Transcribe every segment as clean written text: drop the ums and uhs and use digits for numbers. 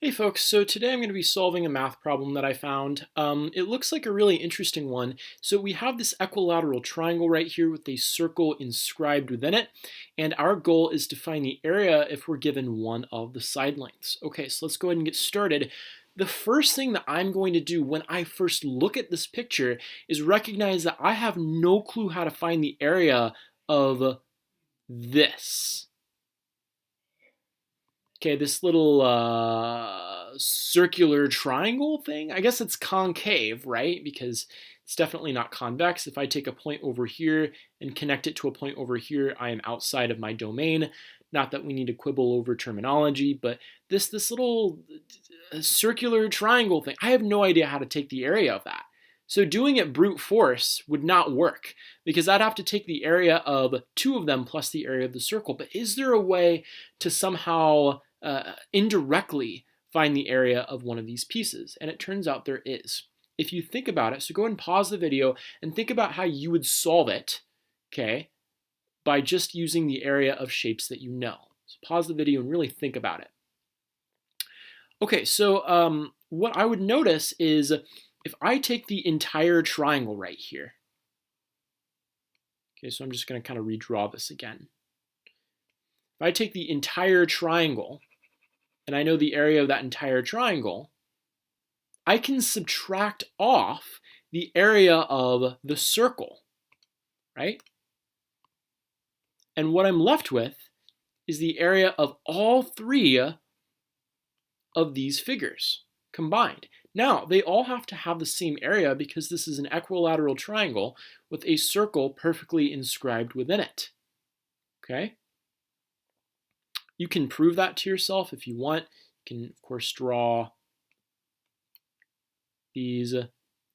Hey folks, so today I'm going to be solving a math problem that I found. It looks like a really interesting one. So we have this equilateral triangle right here with a circle inscribed within it, and our goal is to find the area if we're given one of the side lengths. Okay, so let's go ahead and get started. The first thing that I'm going to do when I first look at this picture is recognize that I have no clue how to find the area of this. Okay, this little circular triangle thing, I guess it's concave, right? Because it's definitely not convex. If I take a point over here and connect it to a point over here, I am outside of my domain. Not that we need to quibble over terminology, but this little circular triangle thing, I have no idea how to take the area of that. So doing it brute force would not work because I'd have to take the area of two of them plus the area of the circle. But is there a way to somehow indirectly find the area of one of these pieces? And it turns out there is. If you think about it, so go ahead and pause the video and think about how you would solve it, okay, by just using the area of shapes that you know. So pause the video and really think about it. Okay, so what I would notice is if I take the entire triangle right here, okay, so I'm just going to kind of redraw this again. If I take the entire triangle, and I know the area of that entire triangle, I can subtract off the area of the circle, right? And what I'm left with is the area of all three of these figures combined. Now, they all have to have the same area because this is an equilateral triangle with a circle perfectly inscribed within it, okay? You can prove that to yourself if you want. You can, of course, draw these.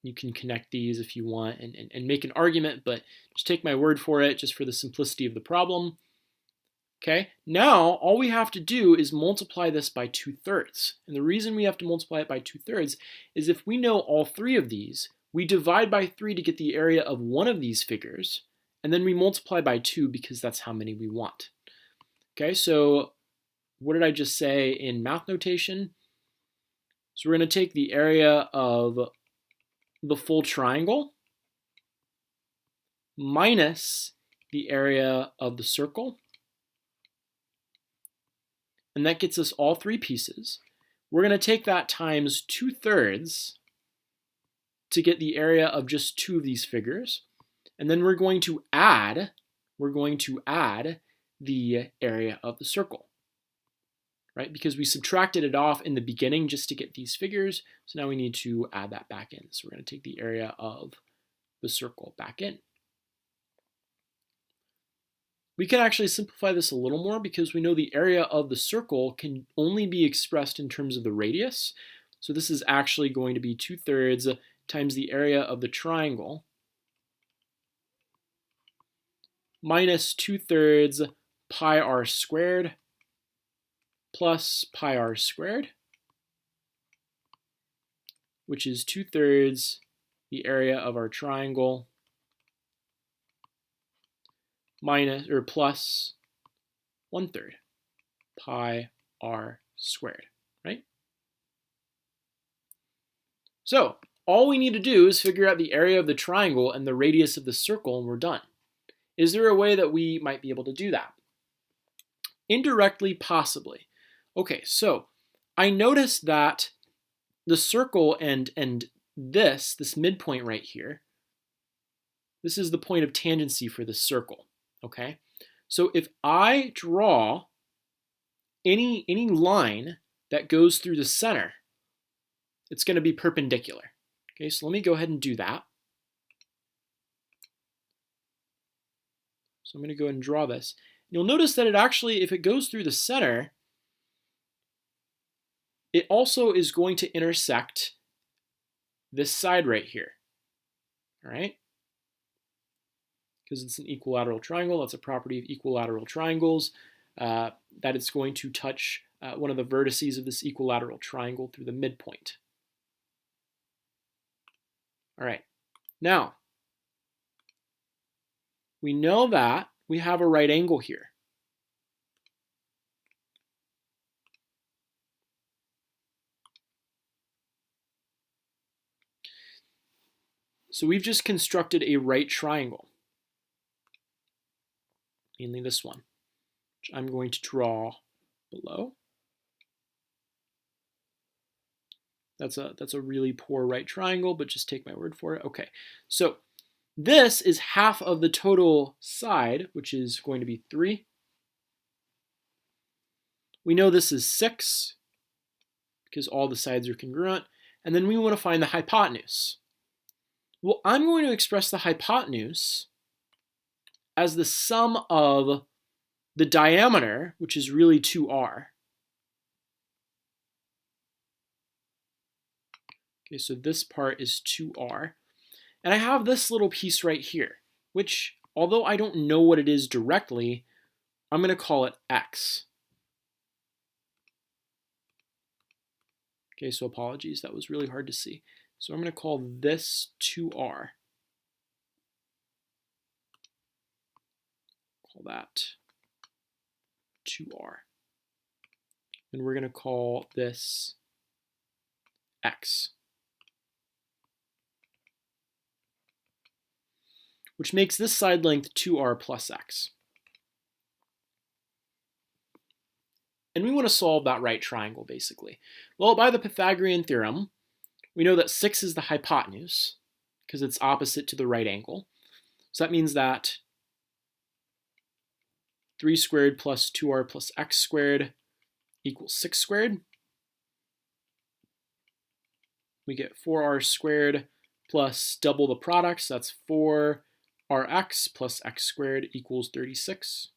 You can connect these if you want and make an argument, but just take my word for it, just for the simplicity of the problem. Okay, now all we have to do is multiply this by 2/3. And the reason we have to multiply it by 2/3 is if we know all three of these, we divide by 3 to get the area of one of these figures, and then we multiply by 2 because that's how many we want. Okay, so what did I just say in math notation? So we're going to take the area of the full triangle minus the area of the circle. And that gets us all three pieces. We're going to take that times 2/3 to get the area of just two of these figures. And then we're going to add the area of the circle, right? Because we subtracted it off in the beginning just to get these figures. So now we need to add that back in. So we're going to take the area of the circle back in. We can actually simplify this a little more because we know the area of the circle can only be expressed in terms of the radius. So this is actually going to be 2/3 times the area of the triangle minus 2/3 pi r squared plus pi r squared, which is 2/3 the area of our triangle minus or plus 1/3 pi r squared, right? So all we need to do is figure out the area of the triangle and the radius of the circle, and we're done. Is there a way that we might be able to do that? Indirectly, possibly. Okay, so I noticed that the circle and this midpoint right here, this is the point of tangency for the circle, okay? So if I draw any line that goes through the center, it's going to be perpendicular. Okay, so let me go ahead and do that. So I'm going to go ahead and draw this. You'll notice that it actually, if it goes through the center, it also is going to intersect this side right here, all right? Because it's an equilateral triangle. That's a property of equilateral triangles, that it's going to touch one of the vertices of this equilateral triangle through the midpoint. All right, now we know that we have a right angle here. So we've just constructed a right triangle, mainly this one, which I'm going to draw below. That's a really poor right triangle, but just take my word for it. Okay, so this is half of the total side, which is going to be 3. We know this is 6 because all the sides are congruent. And then we want to find the hypotenuse. Well, I'm going to express the hypotenuse as the sum of the diameter, which is really 2r. Okay, so this part is 2r. And I have this little piece right here, which, although I don't know what it is directly, I'm going to call it x. Okay, so apologies, that was really hard to see. So I'm going to call this 2r. Call that 2r. And we're going to call this x, which makes this side length 2r plus x. And we want to solve that right triangle, basically. Well, by the Pythagorean theorem, we know that 6 is the hypotenuse, because it's opposite to the right angle. So that means that 3 squared plus 2r plus x squared equals 6 squared. We get 4r squared plus double the products, that's 4rx plus x squared equals 36.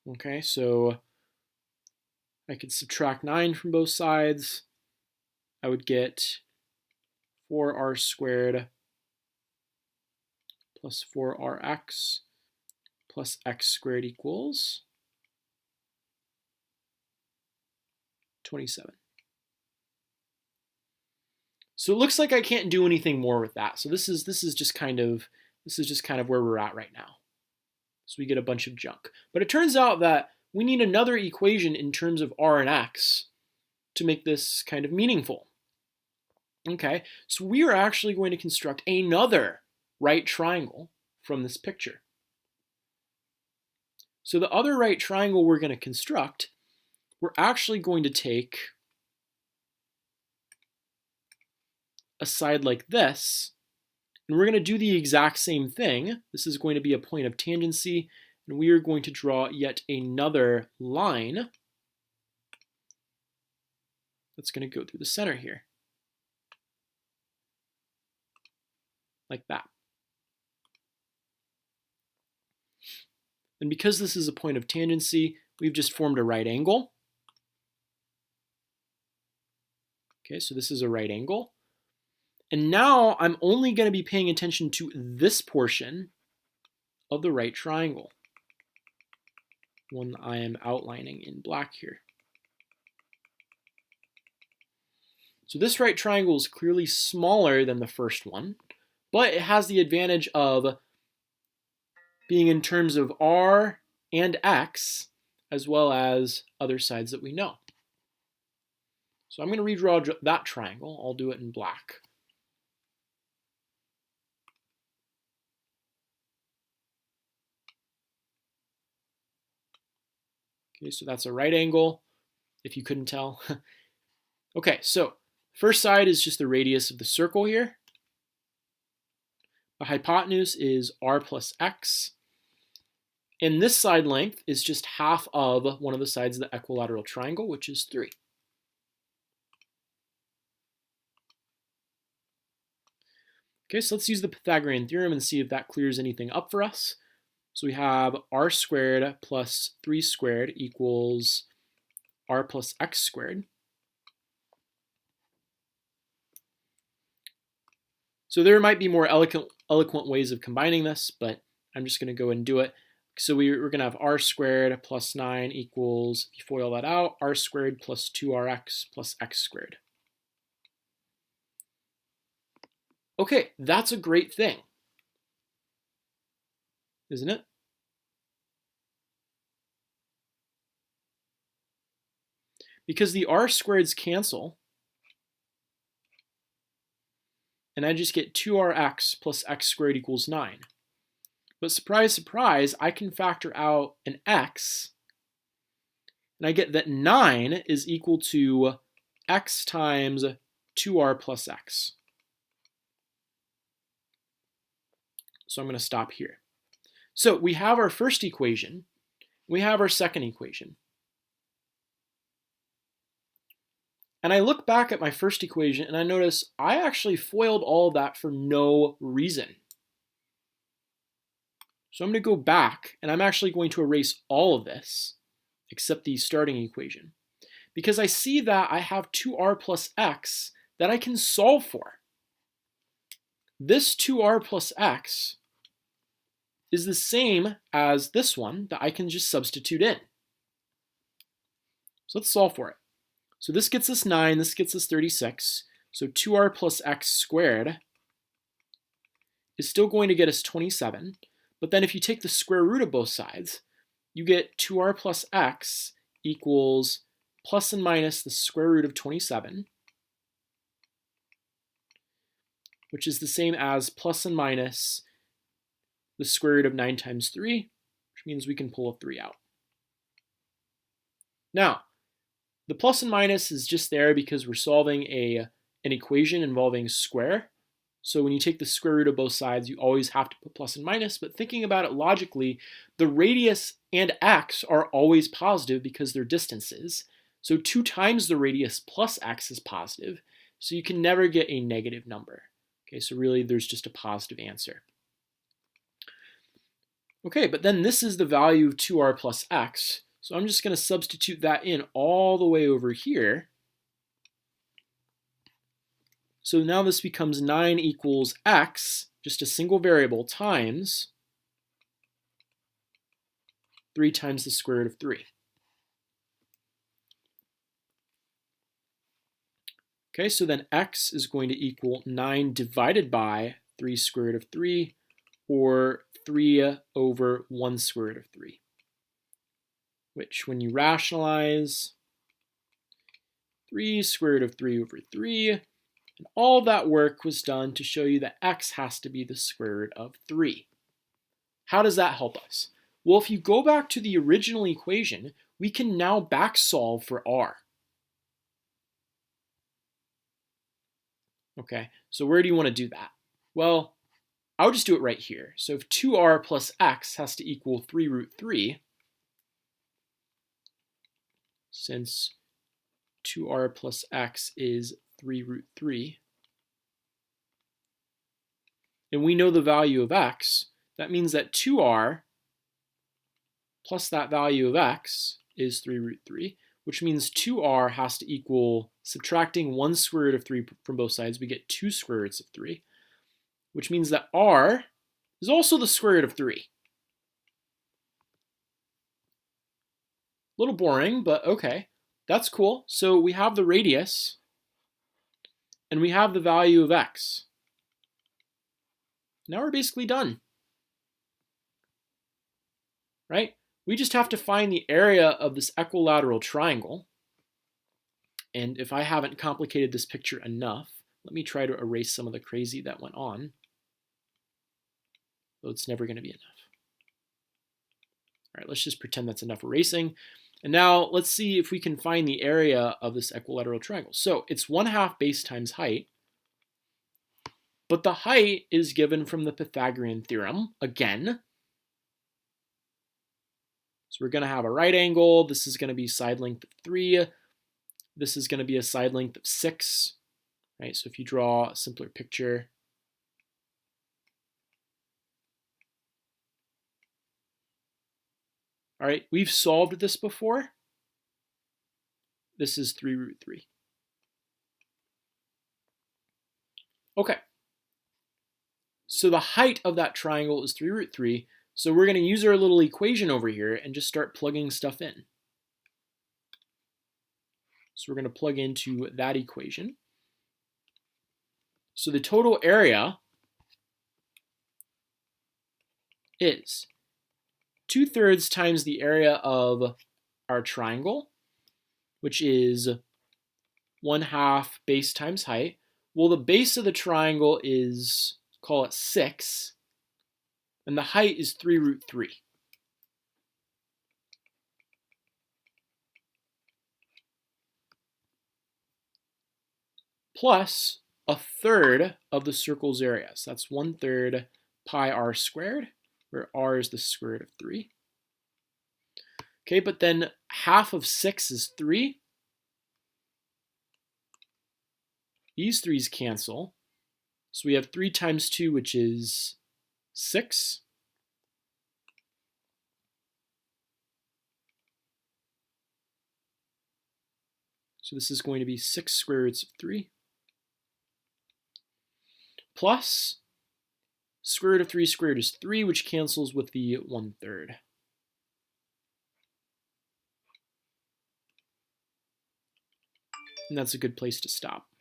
Okay, so I could subtract 9 from both sides. I would get 4r squared plus 4rx plus x squared equals 27. So it looks like I can't do anything more with that. So this is just kind of where we're at right now. So we get a bunch of junk. But it turns out that we need another equation in terms of r and x to make this kind of meaningful. Okay, so we are actually going to construct another right triangle from this picture. So the other right triangle we're going to construct, we're actually going to take a side like this, and we're going to do the exact same thing. This is going to be a point of tangency, and we are going to draw yet another line that's going to go through the center here, like that. And because this is a point of tangency, we've just formed a right angle. Okay, so this is a right angle. And now I'm only going to be paying attention to this portion of the right triangle, one I am outlining in black here. So this right triangle is clearly smaller than the first one, but it has the advantage of being in terms of r and x, as well as other sides that we know. So I'm going to redraw that triangle. I'll do it in black. Okay, so that's a right angle, if you couldn't tell. Okay, so first side is just the radius of the circle here. The hypotenuse is r plus x. And this side length is just half of one of the sides of the equilateral triangle, which is 3. Okay, so let's use the Pythagorean theorem and see if that clears anything up for us. So we have r squared plus 3 squared equals r plus x squared. So there might be more eloquent ways of combining this, but I'm just going to go and do it. So we're going to have r squared plus 9 equals, if you FOIL that out, r squared plus 2rx plus x squared. Okay, that's a great thing, isn't it? Because the r squareds cancel, and I just get 2rx plus x squared equals 9. But surprise, surprise, I can factor out an x, and I get that 9 is equal to x times 2r plus x. So I'm going to stop here. So we have our first equation. We have our second equation. And I look back at my first equation and I notice I actually FOILed all of that for no reason. So I'm going to go back and I'm actually going to erase all of this except the starting equation, because I see that I have 2r plus x that I can solve for. This 2r plus x is the same as this one that I can just substitute in. So let's solve for it. So this gets us 9, this gets us 36. So 2r plus x squared is still going to get us 27. But then if you take the square root of both sides, you get 2r plus x equals plus and minus the square root of 27, which is the same as plus and minus the square root of 9 times 3, which means we can pull a 3 out. Now, the plus and minus is just there because we're solving an equation involving square. So when you take the square root of both sides, you always have to put plus and minus. But thinking about it logically, the radius and x are always positive because they're distances. So 2 times the radius plus x is positive. So you can never get a negative number. Okay, so really there's just a positive answer. Okay, but then this is the value of 2r plus x. So I'm just going to substitute that in all the way over here. So now this becomes 9 equals x, just a single variable, times 3 times the square root of 3. Okay, so then x is going to equal 9 divided by 3 square root of 3, or 3 over 1 square root of 3, which when you rationalize, 3 square root of 3 over 3, and all that work was done to show you that x has to be the square root of 3. How does that help us? Well, if you go back to the original equation, we can now back solve for r. Okay, so where do you want to do that? Well, I would just do it right here. So if 2r plus x has to equal 3 root 3, since 2r plus x is 3 root 3, and we know the value of x, that means that 2r plus that value of x is 3 root 3, which means 2r has to equal, subtracting 1 square root of 3 from both sides, we get 2 square roots of 3, which means that r is also the square root of 3. A little boring, but okay, that's cool. So we have the radius, and we have the value of x. Now we're basically done, right? We just have to find the area of this equilateral triangle. And if I haven't complicated this picture enough, let me try to erase some of the crazy that went on. Though it's never going to be enough. All right, let's just pretend that's enough erasing. And now let's see if we can find the area of this equilateral triangle. So it's 1/2 base times height. But the height is given from the Pythagorean theorem again. So we're going to have a right angle. This is going to be side length of 3. This is going to be a side length of 6. Right? So if you draw a simpler picture, all right, we've solved this before. This is 3 root 3. Okay. So the height of that triangle is 3 root 3. So we're going to use our little equation over here and just start plugging stuff in. So we're going to plug into that equation. So the total area is 2/3 times the area of our triangle, which is 1/2 base times height, Well, the base of the triangle is, call it 6, and the height is 3 root 3. Plus a third of the circle's area. So that's 1/3 pi r squared, where r is the square root of 3. Okay, but then half of 6 is 3. These 3's cancel. So we have 3 times 2, which is 6. So this is going to be 6 square roots of 3. Plus square root of 3 squared is 3, which cancels with the 1/3. And that's a good place to stop.